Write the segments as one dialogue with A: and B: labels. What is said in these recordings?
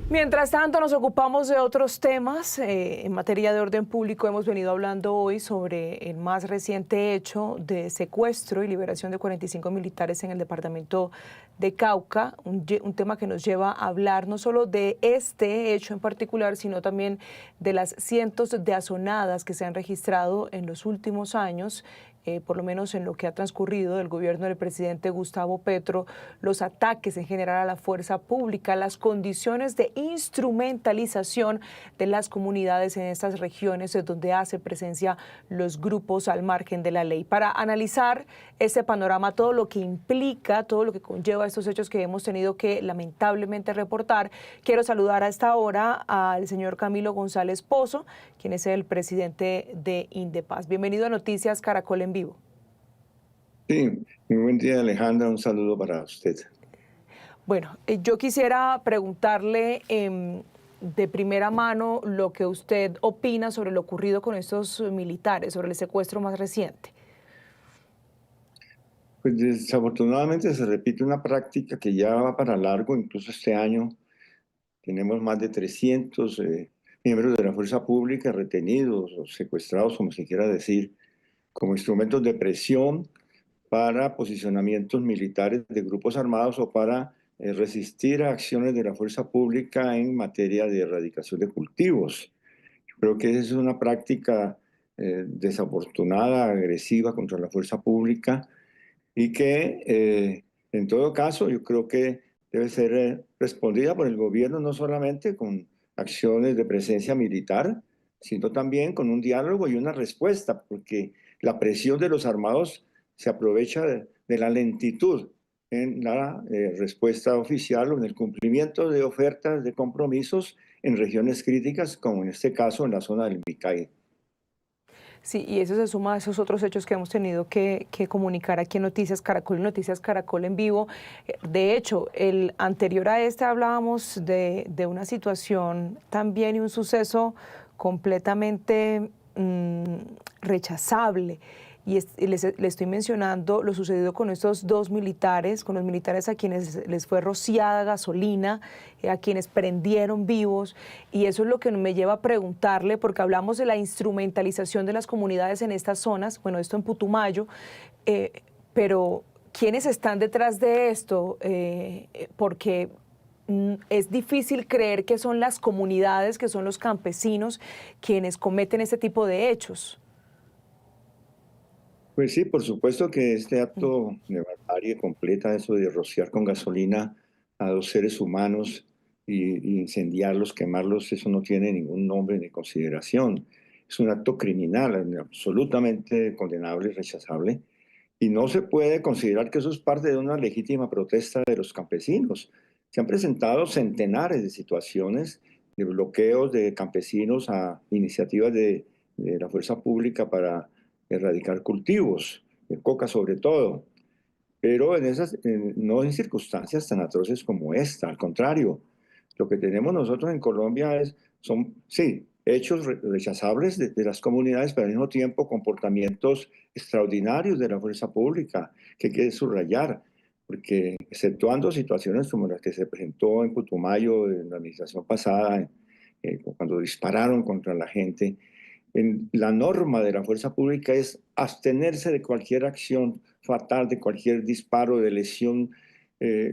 A: Mientras tanto, nos ocupamos de otros temas. En materia de orden público, hemos venido hablando hoy sobre el más reciente hecho de secuestro y liberación de 45 militares en el departamento de Cauca, un tema que nos lleva a hablar no solo de este hecho en particular, sino también de las cientos de azonadas que se han registrado en los últimos años, por lo menos en lo que ha transcurrido del gobierno del presidente Gustavo Petro, los ataques en general a la fuerza pública, las condiciones de instrumentalización de las comunidades en estas regiones donde hace presencia los grupos al margen de la ley. Para analizar este panorama, todo lo que implica, todo lo que conlleva estos hechos que hemos tenido que lamentablemente reportar, quiero saludar a esta hora al señor Camilo González Pozo, quien es el presidente de Indepaz. Bienvenido a Noticias Caracol en Vivo.
B: Sí, muy buen día, Alejandra. Un saludo para usted.
A: Bueno, yo quisiera preguntarle de primera mano lo que usted opina sobre lo ocurrido con estos militares, sobre el secuestro más reciente.
B: Pues desafortunadamente se repite una práctica que ya va para largo, incluso este año tenemos más de 300 miembros de la fuerza pública retenidos o secuestrados, como se quiera decir, como instrumentos de presión para posicionamientos militares de grupos armados o para resistir a acciones de la fuerza pública en materia de erradicación de cultivos. Yo creo que esa es una práctica desafortunada, agresiva contra la fuerza pública y que en todo caso yo creo que debe ser respondida por el gobierno no solamente con acciones de presencia militar, sino también con un diálogo y una respuesta, porque la presión de los armados se aprovecha de la lentitud en la respuesta oficial o en el cumplimiento de ofertas de compromisos en regiones críticas, como en este caso en la zona del Micay.
A: Sí, y eso se suma a esos otros hechos que hemos tenido que comunicar aquí en Noticias Caracol y Noticias Caracol en Vivo. De hecho, el anterior a este hablábamos de una situación también y un suceso completamente rechazable. Y le estoy mencionando lo sucedido con estos dos militares, con los militares a quienes les fue rociada gasolina, a quienes prendieron vivos. Y eso es lo que me lleva a preguntarle, porque hablamos de la instrumentalización de las comunidades en estas zonas, bueno, esto en Putumayo, pero ¿quiénes están detrás de esto? Porque es difícil creer que son las comunidades, que son los campesinos quienes cometen este tipo de hechos.
B: Pues sí, por supuesto que este acto de barbarie completa, eso de rociar con gasolina a dos seres humanos y incendiarlos, quemarlos, eso no tiene ningún nombre ni consideración. Es un acto criminal, absolutamente condenable y rechazable. Y no se puede considerar que eso es parte de una legítima protesta de los campesinos. Se han presentado centenares de situaciones de bloqueos de campesinos a iniciativas de la fuerza pública para erradicar cultivos, de coca sobre todo, pero no en circunstancias tan atroces como esta, al contrario, lo que tenemos nosotros en Colombia son, sí, hechos rechazables de las comunidades, pero al mismo tiempo comportamientos extraordinarios de la fuerza pública que hay que subrayar, porque exceptuando situaciones como las que se presentó en Putumayo en la administración pasada, cuando dispararon contra la gente, la norma de la fuerza pública es abstenerse de cualquier acción fatal, de cualquier disparo de lesión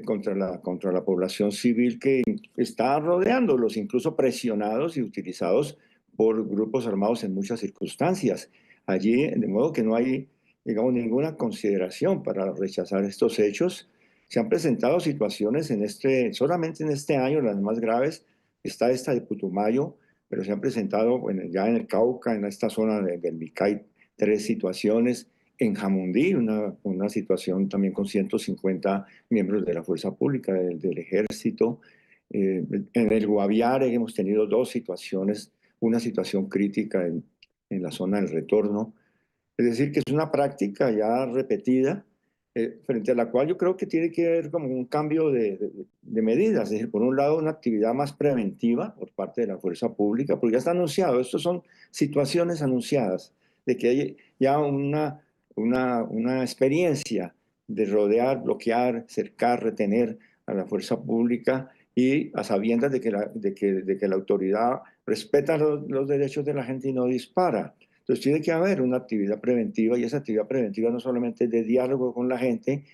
B: contra la población civil que está rodeándolos, incluso presionados y utilizados por grupos armados en muchas circunstancias. Allí, de modo que no hay, digamos, ninguna consideración para rechazar estos hechos. Se han presentado situaciones solamente en este año, las más graves, está esta de Putumayo, pero se han presentado bueno, ya en el Cauca, en esta zona del Micay, tres situaciones. En Jamundí, una situación también con 150 miembros de la fuerza pública, del ejército. En el Guaviare hemos tenido dos situaciones, una situación crítica en la zona del retorno. Es decir, que es una práctica ya repetida, frente a la cual yo creo que tiene que haber como un cambio de medidas. Es decir, por un lado, una actividad más preventiva por parte de la fuerza pública, porque ya está anunciado, estas son situaciones anunciadas, de que hay ya una experiencia de rodear, bloquear, cercar, retener a la fuerza pública y a sabiendas de que la autoridad respeta los derechos de la gente y no dispara. Entonces tiene que haber una actividad preventiva, y esa actividad preventiva no solamente es de diálogo con la gente,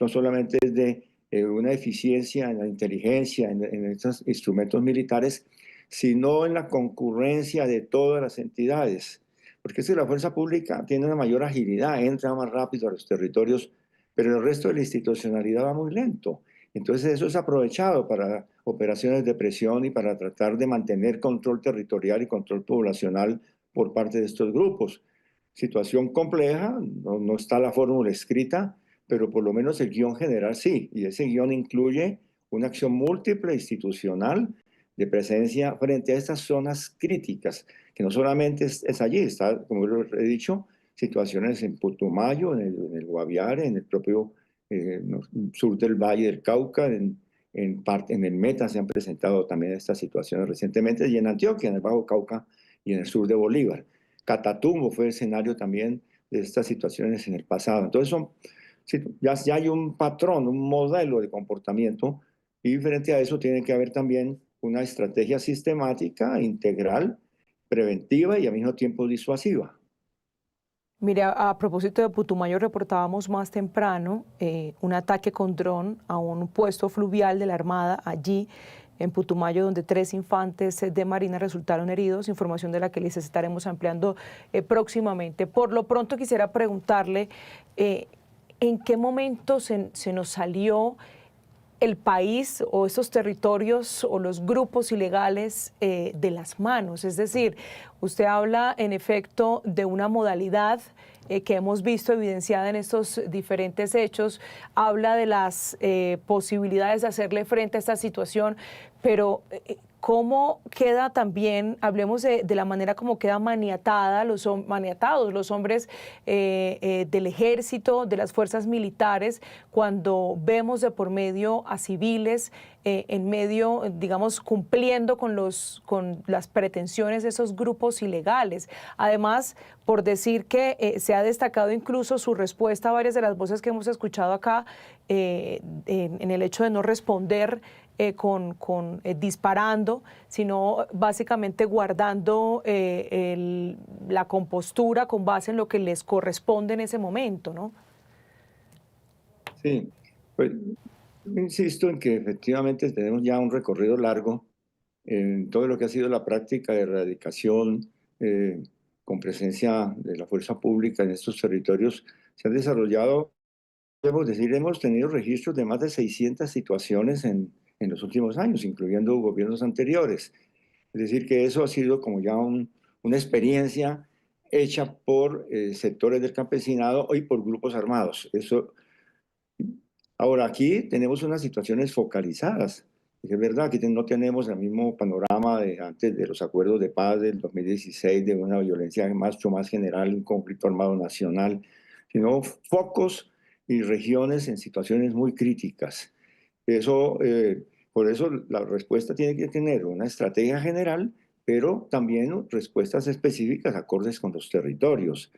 B: no solamente es de una eficiencia en la inteligencia, en estos instrumentos militares, sino en la concurrencia de todas las entidades. Porque es que la fuerza pública tiene una mayor agilidad, entra más rápido a los territorios, pero el resto de la institucionalidad va muy lento. Entonces eso es aprovechado para operaciones de presión y para tratar de mantener control territorial y control poblacional por parte de estos grupos. Situación compleja, no está la fórmula escrita, pero por lo menos el guión general sí, y ese guión incluye una acción múltiple institucional de presencia frente a estas zonas críticas, que no solamente es allí, está, como he dicho, situaciones en Putumayo, en el Guaviare, en el propio sur del Valle del Cauca, en el Meta se han presentado también estas situaciones recientemente, y en Antioquia, en el Bajo Cauca y en el sur de Bolívar. Catatumbo fue escenario también de estas situaciones en el pasado. Entonces sí, ya hay un patrón, un modelo de comportamiento, y frente a eso tiene que haber también una estrategia sistemática, integral, preventiva y al mismo tiempo disuasiva.
A: Mire, a propósito de Putumayo, reportábamos más temprano un ataque con dron a un puesto fluvial de la Armada allí en Putumayo, donde 3 infantes de Marina resultaron heridos, información de la que les estaremos ampliando próximamente. Por lo pronto quisiera preguntarle en qué momento se nos salió el país o esos territorios o los grupos ilegales de las manos. Es decir, usted habla en efecto de una modalidad que hemos visto evidenciada en estos diferentes hechos, habla de las posibilidades de hacerle frente a esta situación, pero ¿cómo queda también, hablemos de la manera como queda maniatados los hombres del ejército, de las fuerzas militares, cuando vemos de por medio a civiles en medio, digamos, cumpliendo con las pretensiones de esos grupos ilegales? Además, por decir que se ha destacado incluso su respuesta a varias de las voces que hemos escuchado acá en el hecho de no responder disparando, sino básicamente guardando la compostura con base en lo que les corresponde en ese momento, ¿no?
B: Sí, pues insisto en que efectivamente tenemos ya un recorrido largo en todo lo que ha sido la práctica de erradicación con presencia de la fuerza pública en estos territorios. Se han desarrollado, debo decir, hemos tenido registros de más de 600 situaciones en los últimos años, incluyendo gobiernos anteriores. Es decir, que eso ha sido como ya una experiencia hecha por sectores del campesinado y por grupos armados. Eso. Ahora, aquí tenemos unas situaciones focalizadas. Es verdad que no tenemos el mismo panorama de antes de los acuerdos de paz del 2016, de una violencia mucho más general, un conflicto armado nacional, sino focos y regiones en situaciones muy críticas. Eso, por eso la respuesta tiene que tener una estrategia general, pero también respuestas específicas acordes con los territorios.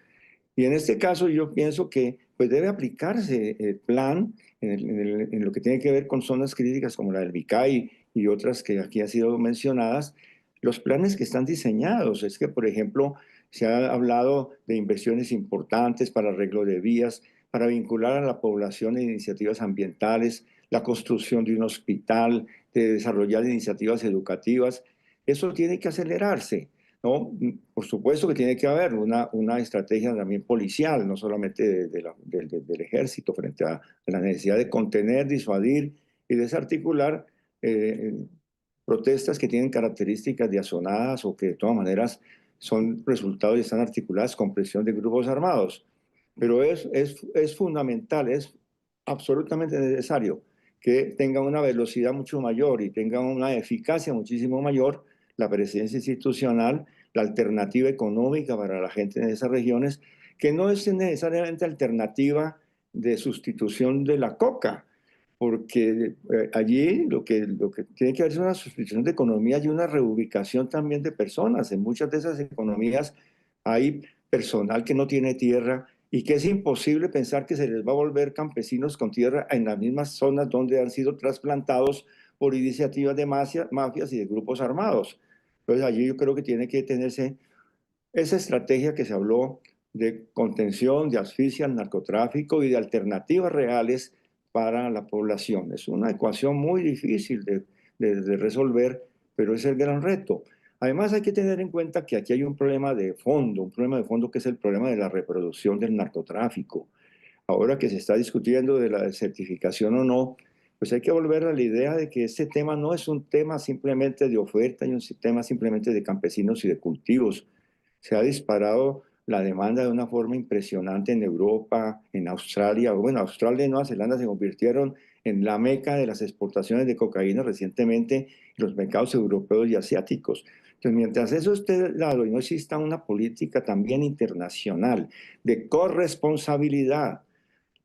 B: Y en este caso yo pienso que pues debe aplicarse el plan en lo que tiene que ver con zonas críticas como la del Bicay y otras que aquí han sido mencionadas, los planes que están diseñados. Es que, por ejemplo, se ha hablado de inversiones importantes para arreglo de vías, para vincular a la población en iniciativas ambientales, la construcción de un hospital, de desarrollar iniciativas educativas. Eso tiene que acelerarse, ¿no? Por supuesto que tiene que haber una estrategia también policial, no solamente del ejército, frente a la necesidad de contener, disuadir y desarticular eh, protestas que tienen características de asonadas o que de todas maneras son resultados y están articuladas con presión de grupos armados. Pero es fundamental, es absolutamente necesario que tenga una velocidad mucho mayor y tenga una eficacia muchísimo mayor la presencia institucional, la alternativa económica para la gente en esas regiones, que no es necesariamente alternativa de sustitución de la coca, porque allí lo que tiene que haber es una sustitución de economía y una reubicación también de personas. En muchas de esas economías hay personal que no tiene tierra y que es imposible pensar que se les va a volver campesinos con tierra en las mismas zonas donde han sido trasplantados por iniciativas de mafias y de grupos armados. Entonces allí yo creo que tiene que tenerse esa estrategia que se habló de contención, de asfixia al narcotráfico y de alternativas reales para la población. Es una ecuación muy difícil de resolver, pero es el gran reto. Además hay que tener en cuenta que aquí hay un problema de fondo que es el problema de la reproducción del narcotráfico. Ahora que se está discutiendo de la certificación o no, pues hay que volver a la idea de que este tema no es un tema simplemente de oferta y un tema simplemente de campesinos y de cultivos. Se ha disparado la demanda de una forma impresionante en Europa, en Australia. Bueno, Australia y Nueva Zelanda se convirtieron en la meca de las exportaciones de cocaína recientemente en los mercados europeos y asiáticos. Entonces, mientras eso esté de lado y no exista una política también internacional de corresponsabilidad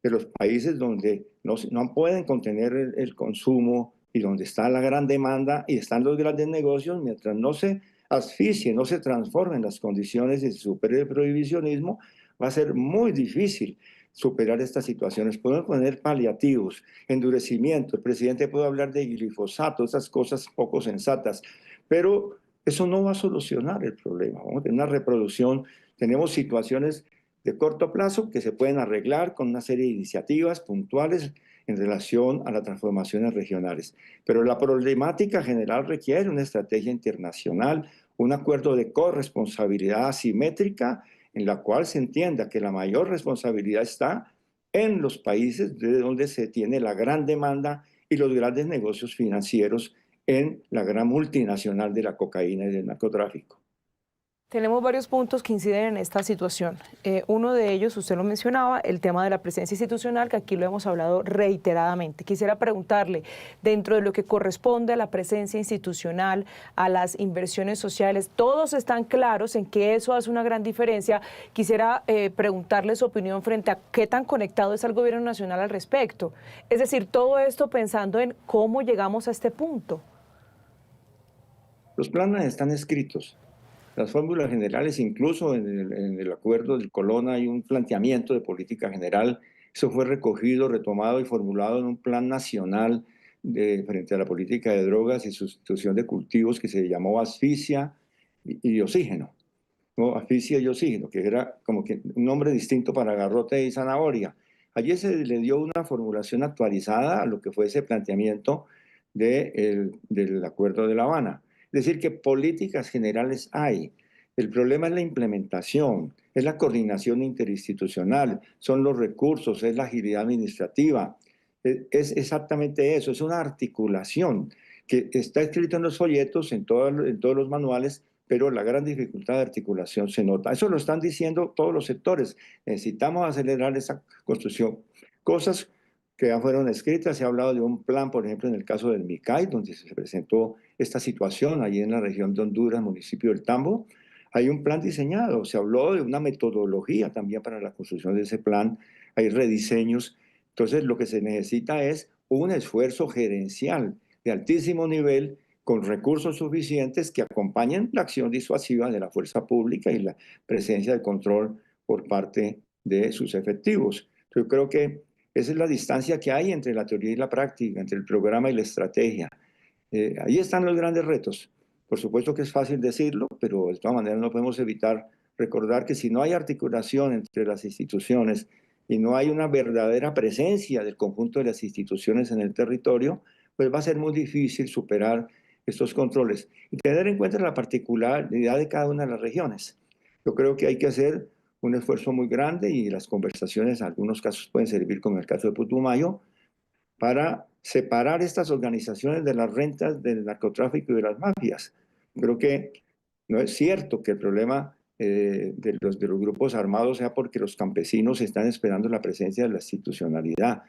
B: de los países donde no pueden contener el consumo y donde está la gran demanda y están los grandes negocios, mientras no se asfixie, no se transformen las condiciones y se supere el prohibicionismo, va a ser muy difícil superar estas situaciones. Podemos poner paliativos, endurecimiento, el presidente puede hablar de glifosato, esas cosas poco sensatas, pero eso no va a solucionar el problema. Vamos a tener una reproducción, tenemos situaciones de corto plazo que se pueden arreglar con una serie de iniciativas puntuales en relación a las transformaciones regionales. Pero la problemática general requiere una estrategia internacional, un acuerdo de corresponsabilidad asimétrica en la cual se entienda que la mayor responsabilidad está en los países de donde se tiene la gran demanda y los grandes negocios financieros en la gran multinacional de la cocaína y del narcotráfico.
A: Tenemos varios puntos que inciden en esta situación. Uno de ellos, usted lo mencionaba, el tema de la presencia institucional, que aquí lo hemos hablado reiteradamente. Quisiera preguntarle, dentro de lo que corresponde a la presencia institucional, a las inversiones sociales, todos están claros en que eso hace una gran diferencia. Quisiera preguntarle su opinión frente a qué tan conectado está el gobierno nacional al respecto. Es decir, todo esto pensando en cómo llegamos a este punto.
B: Los planes están escritos. Las fórmulas generales, incluso en el acuerdo del Colón hay un planteamiento de política general. Eso fue recogido, retomado y formulado en un plan nacional frente a la política de drogas y sustitución de cultivos que se llamó asfixia y oxígeno. ¿No? Asfixia y oxígeno, que era como que un nombre distinto para garrote y zanahoria. Allí se le dio una formulación actualizada a lo que fue ese planteamiento del Acuerdo de La Habana. Es decir, que políticas generales hay. El problema es la implementación, es la coordinación interinstitucional, son los recursos, es la agilidad administrativa. Es exactamente eso, es una articulación que está escrito en los folletos, en todos los manuales, pero la gran dificultad de articulación se nota. Eso lo están diciendo todos los sectores. Necesitamos acelerar esa construcción. Cosas que ya fueron escritas, se ha hablado de un plan, por ejemplo, en el caso del Micay, donde se presentó esta situación, allí en la región de Honduras, municipio del Tambo. Hay un plan diseñado, se habló de una metodología también para la construcción de ese plan, hay rediseños. Entonces, lo que se necesita es un esfuerzo gerencial de altísimo nivel con recursos suficientes que acompañen la acción disuasiva de la fuerza pública y la presencia de control por parte de sus efectivos. Yo creo que esa es la distancia que hay entre la teoría y la práctica, entre el programa y la estrategia. Ahí están los grandes retos. Por supuesto que es fácil decirlo, pero de todas maneras no podemos evitar recordar que si no hay articulación entre las instituciones y no hay una verdadera presencia del conjunto de las instituciones en el territorio, pues va a ser muy difícil superar estos controles y tener en cuenta la particularidad de cada una de las regiones. Yo creo que hay que hacer un esfuerzo muy grande y las conversaciones en algunos casos pueden servir, como en el caso de Putumayo, para separar estas organizaciones de las rentas del narcotráfico y de las mafias. Creo que no es cierto que el problema de los grupos armados sea porque los campesinos están esperando la presencia de la institucionalidad.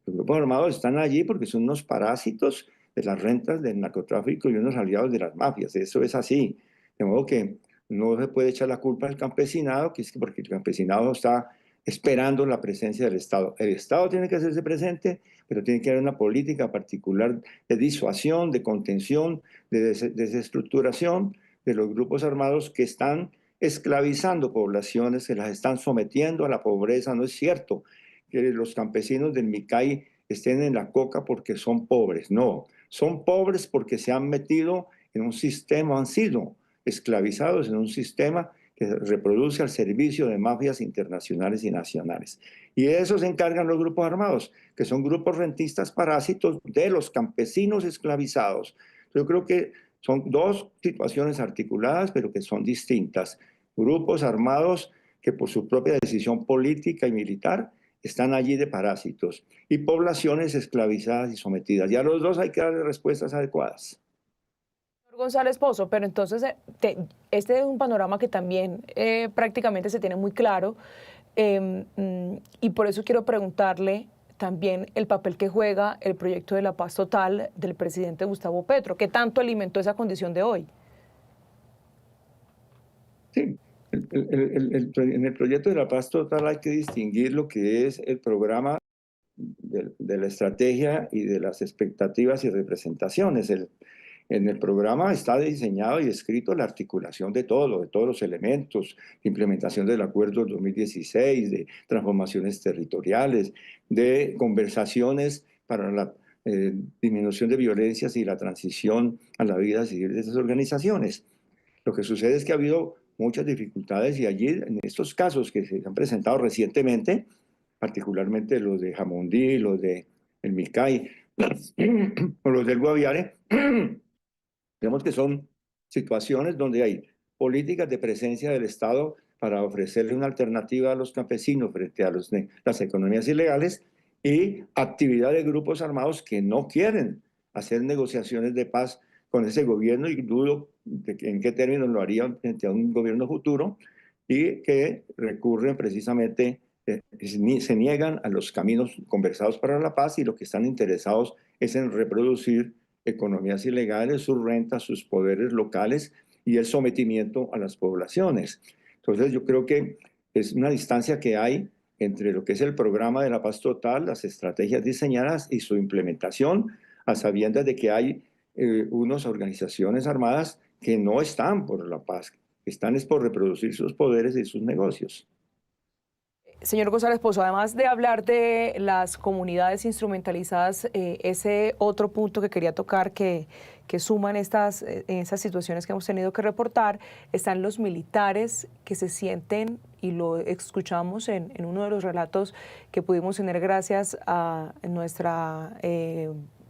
B: Los grupos armados están allí porque son unos parásitos de las rentas del narcotráfico y unos aliados de las mafias. Eso es así. De modo que no se puede echar la culpa al campesinado, que es porque el campesinado está esperando la presencia del Estado. El Estado tiene que hacerse presente, pero tiene que haber una política particular de disuasión, de contención, de desestructuración de los grupos armados que están esclavizando poblaciones, que las están sometiendo a la pobreza. No es cierto que los campesinos del Micay estén en la coca porque son pobres, no. Son pobres porque se han metido en un sistema, han sido esclavizados en un sistema que se reproduce al servicio de mafias internacionales y nacionales. Y de eso se encargan los grupos armados, que son grupos rentistas parásitos de los campesinos esclavizados. Yo creo que son dos situaciones articuladas, pero que son distintas. Grupos armados que por su propia decisión política y militar están allí de parásitos, y poblaciones esclavizadas y sometidas. Y a los dos hay que darle respuestas adecuadas.
A: González Pozo, pero entonces este es un panorama que también prácticamente se tiene muy claro, y por eso quiero preguntarle también el papel que juega el proyecto de la paz total del presidente Gustavo Petro, que tanto alimentó esa condición de hoy.
B: Sí, en el proyecto de la paz total hay que distinguir lo que es el programa de la estrategia y de las expectativas y representaciones. En el programa está diseñado y escrito la articulación de todo, de todos los elementos, implementación del acuerdo 2016, de transformaciones territoriales, de conversaciones para la disminución de violencias y la transición a la vida civil de esas organizaciones. Lo que sucede es que ha habido muchas dificultades y allí, en estos casos que se han presentado recientemente, particularmente los de Jamundí, los de El Micay o los del Guaviare, vemos que son situaciones donde hay políticas de presencia del Estado para ofrecerle una alternativa a los campesinos frente a las economías ilegales, y actividad de grupos armados que no quieren hacer negociaciones de paz con ese gobierno, y dudo en qué términos lo harían frente a un gobierno futuro, y que recurren precisamente, se niegan a los caminos conversados para la paz, y lo que están interesados es en reproducir economías ilegales, sus rentas, sus poderes locales y el sometimiento a las poblaciones. Entonces yo creo que es una distancia que hay entre lo que es el programa de la paz total, las estrategias diseñadas y su implementación, a sabiendas de que hay unas organizaciones armadas que no están por la paz, que están es por reproducir sus poderes y sus negocios.
A: Señor González Pozo, además de hablar de las comunidades instrumentalizadas, ese otro punto que quería tocar que suman en estas situaciones que hemos tenido que reportar, están los militares que se sienten, y lo escuchamos en uno de los relatos que pudimos tener gracias a nuestra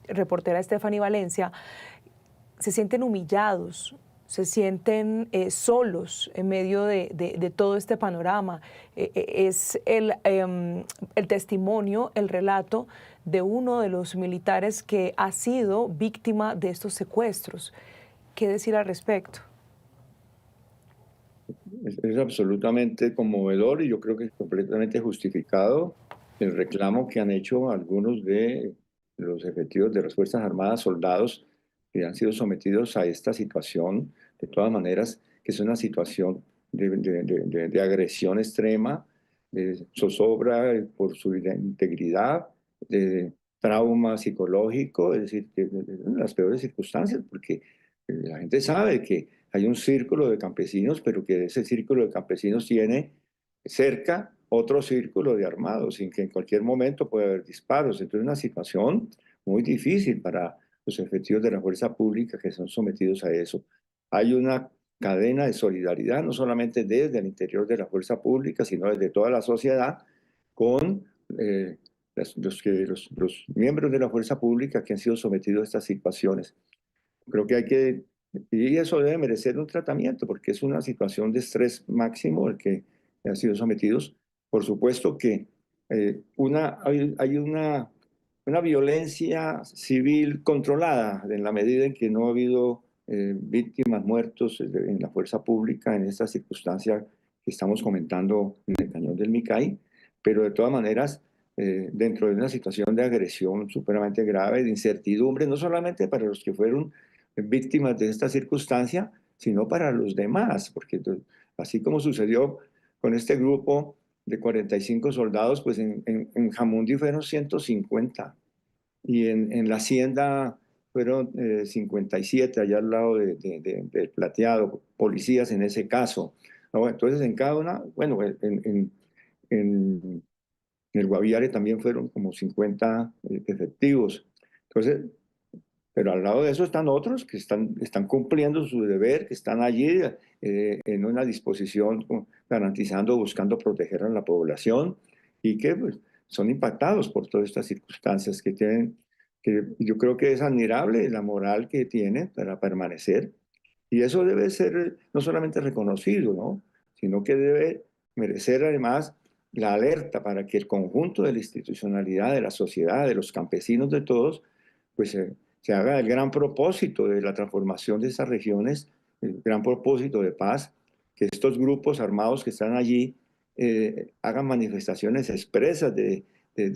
A: reportera Stephanie Valencia, se sienten humillados, se sienten solos en medio de todo este panorama. Es el testimonio, el relato de uno de los militares que ha sido víctima de estos secuestros. ¿Qué decir al respecto?
B: Es absolutamente conmovedor, y yo creo que es completamente justificado el reclamo que han hecho algunos de los efectivos de las Fuerzas Armadas, soldados que han sido sometidos a esta situación, de todas maneras, que es una situación de agresión extrema, de zozobra por su integridad, de trauma psicológico, es decir, en las peores circunstancias, porque la gente sabe que hay un círculo de campesinos, pero que ese círculo de campesinos tiene cerca otro círculo de armados, sin que en cualquier momento pueda haber disparos. Entonces, es una situación muy difícil para los efectivos de la fuerza pública que son sometidos a eso. Hay una cadena de solidaridad, no solamente desde el interior de la fuerza pública, sino desde toda la sociedad, con los miembros de la fuerza pública que han sido sometidos a estas situaciones. Creo que hay que, y eso debe merecer un tratamiento, porque es una situación de estrés máximo el que han sido sometidos. Por supuesto que hay una violencia civil controlada, en la medida en que no ha habido víctimas, muertos en la fuerza pública en esta circunstancia que estamos comentando en el Cañón del Micay, pero de todas maneras, dentro de una situación de agresión supremamente grave, de incertidumbre, no solamente para los que fueron víctimas de esta circunstancia, sino para los demás, porque así como sucedió con este grupo de 45 soldados, pues en Jamundí fueron 150, y en la hacienda fueron 57, allá al lado del Plateado, policías en ese caso, ¿no? Entonces en cada una, bueno, en el Guaviare también fueron como 50 efectivos. Entonces, Pero al lado de eso están otros que están cumpliendo su deber, que están allí en una disposición garantizando, buscando proteger a la población y que pues, son impactados por todas estas circunstancias que tienen, que yo creo que es admirable la moral que tienen para permanecer. Y eso debe ser no solamente reconocido, ¿no? Sino que debe merecer además la alerta para que el conjunto de la institucionalidad, de la sociedad, de los campesinos, de todos, pues se haga el gran propósito de la transformación de esas regiones, el gran propósito de paz, que estos grupos armados que están allí hagan manifestaciones expresas de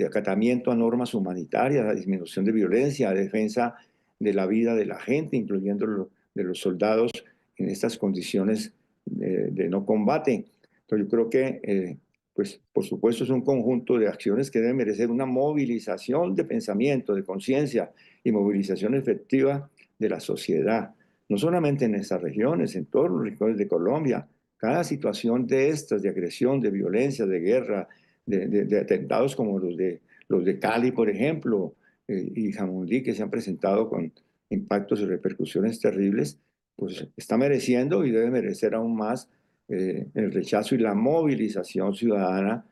B: acatamiento a normas humanitarias, a disminución de violencia, a defensa de la vida de la gente, incluyendo de los soldados en estas condiciones de no combate. Entonces yo creo que, pues por supuesto, es un conjunto de acciones que deben merecer una movilización de pensamiento, de conciencia y movilización efectiva de la sociedad, no solamente en estas regiones, en todos los rincones de Colombia. Cada situación de estas, de agresión, de violencia, de guerra, de atentados como los de Cali, por ejemplo, y Jamundí, que se han presentado con impactos y repercusiones terribles, pues está mereciendo y debe merecer aún más el rechazo y la movilización ciudadana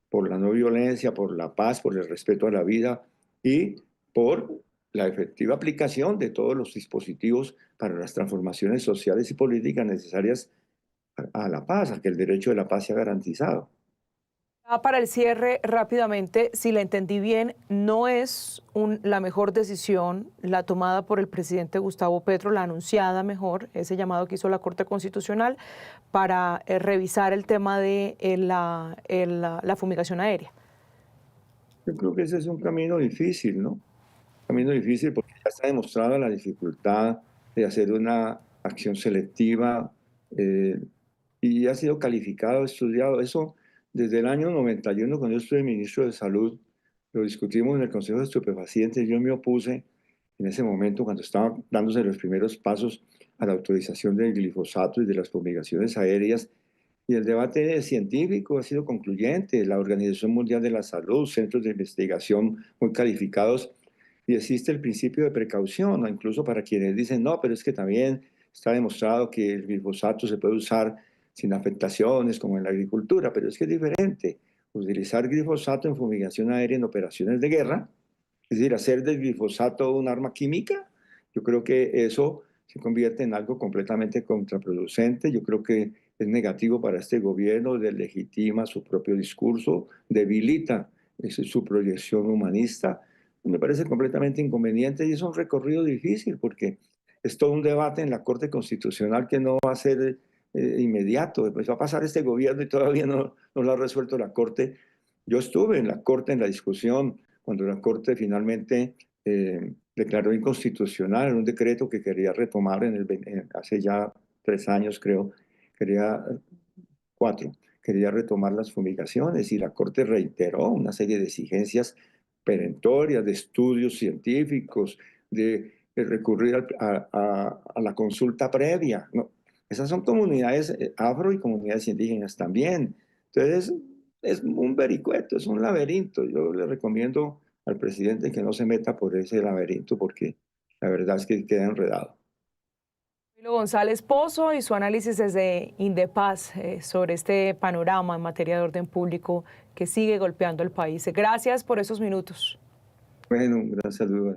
B: por la no violencia, por la paz, por el respeto a la vida y por la efectiva aplicación de todos los dispositivos para las transformaciones sociales y políticas necesarias a la paz, a que el derecho de la paz sea garantizado.
A: Para el cierre, rápidamente, si la entendí bien, no es la mejor decisión la tomada por el presidente Gustavo Petro, la anunciada mejor, ese llamado que hizo la Corte Constitucional para revisar el tema de la fumigación aérea.
B: Yo creo que ese es un camino difícil, ¿no? Camino difícil porque ya está demostrada la dificultad de hacer una acción selectiva eh, y ha sido calificado, estudiado. Eso desde el año 91, cuando yo estuve ministro de Salud, lo discutimos en el Consejo de Estupefacientes. Yo me opuse en ese momento, cuando estaban dándose los primeros pasos a la autorización del glifosato y de las fumigaciones aéreas. Y el debate científico ha sido concluyente. La Organización Mundial de la Salud, centros de investigación muy calificados, y existe el principio de precaución, ¿no? Incluso para quienes dicen, no, pero es que también está demostrado que el glifosato se puede usar sin afectaciones, como en la agricultura, pero es que es diferente. Utilizar glifosato en fumigación aérea en operaciones de guerra, es decir, hacer del glifosato un arma química, yo creo que eso se convierte en algo completamente contraproducente. Yo creo que es negativo para este gobierno, deslegitima su propio discurso, debilita su proyección humanista. Me parece completamente inconveniente y es un recorrido difícil porque es todo un debate en la Corte Constitucional que no va a ser inmediato. Pues va a pasar este gobierno y todavía no lo ha resuelto la Corte. Yo estuve en la Corte en la discusión cuando la Corte finalmente declaró inconstitucional un decreto que quería retomar hace ya 3 años, creo, quería 4, quería retomar las fumigaciones y la Corte reiteró una serie de exigencias perentorias, de estudios científicos, de recurrir a la consulta previa. No, esas son comunidades afro y comunidades indígenas también. Entonces, es un vericueto, es un laberinto. Yo le recomiendo al presidente que no se meta por ese laberinto porque la verdad es que queda enredado.
A: Camilo González Pozo y su análisis desde Indepaz sobre este panorama en materia de orden público que sigue golpeando al país. Gracias por esos minutos.
B: Bueno, un gran saludo.